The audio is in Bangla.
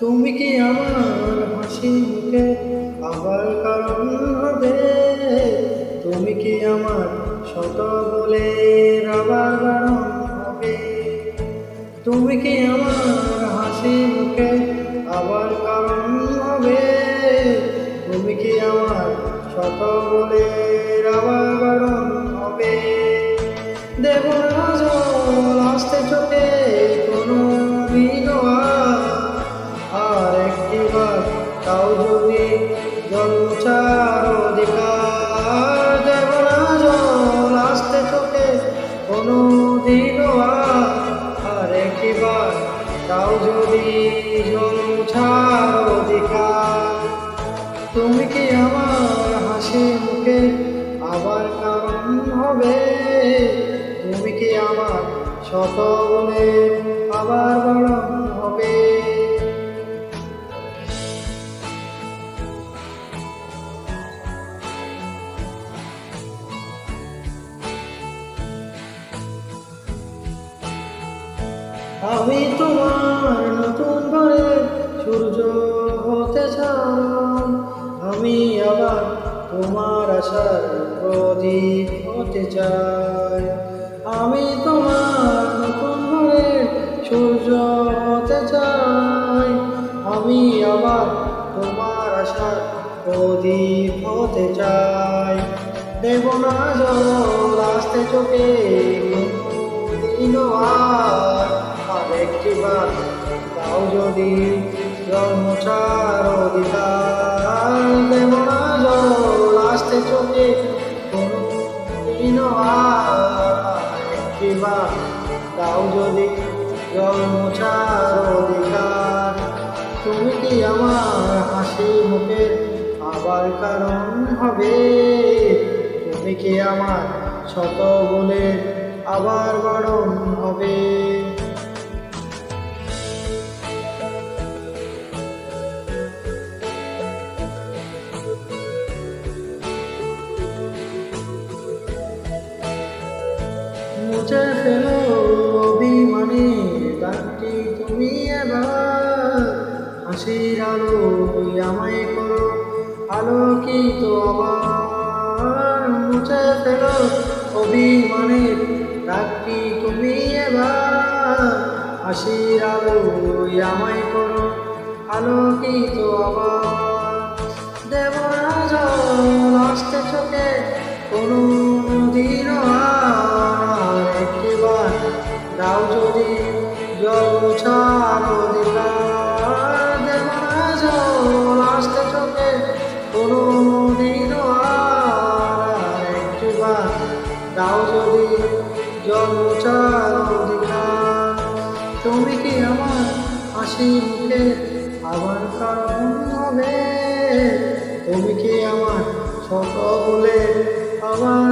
তুমি কি আমার হাসি মুখে আবার কারণ হবে? তুমি কি আমার শত বলে আবার বারণ হবে? তুমি কি আমার হাসি মুখে আবার কারণ হবে? তুমি কি আমার শত বলে আবার বারণ হবে? দেব না জল আসতে চোখে কোনো বিনোয়া, আর একটিবার তাও যদি জন্মচার অধিকার। দেব না জল আসতে চোখে কোনো দিনও, আর একটিবার তাও যদি জন্মচার অধিকার। তুমি কি আমার হাসি মুখে আবার কারণ হবে? তুমি কি আমার শত বলে আবার বারণ হবে? আমি তোমার নতুন ঘরে সূর্য হতে চাই, আমি আবার তোমার আশার প্রদীপ হতে চাই। আমি তোমার নতুন ঘরে সূর্য হতে চাই, আমি আবার তোমার আশার প্রদীপ হতে চাই। দেব না জল আসতে চোখে দিনও, আর একটিবার তাও যদি জন্মচার অধিকার। দেব না জল আসতে চোখে কোনো দিনও, একটিবার তাও যদি জন্মচার অধিকার। তুমি কি আমার হাসি মুখের আবার কারণ হবে? তুমি কি আমার শত বলে আবার বারণ হবে? মুছে ফেলো অভিমানে দাগটি তুমি এবার, হাসির আলো আমায় করো আলোকিত আবার। মুছে ফেলো অভিমানের দাগটি তুমি এবার, হাসির আলো আমায় করো আলোকিত আবার। দেব না জল আসতে চোখে কোনো দিনও, আর একটিবার দাও যদি জন্মচার অধিকার। দেব না জল আসতে চোখে কোনো দিনও, আর একটিবার দাও যদি জন্মচার অধিকার। তুমি কি আমার হাসি মুখে আবার কারণ হবে? তুমি কি আমার শত বলে আবার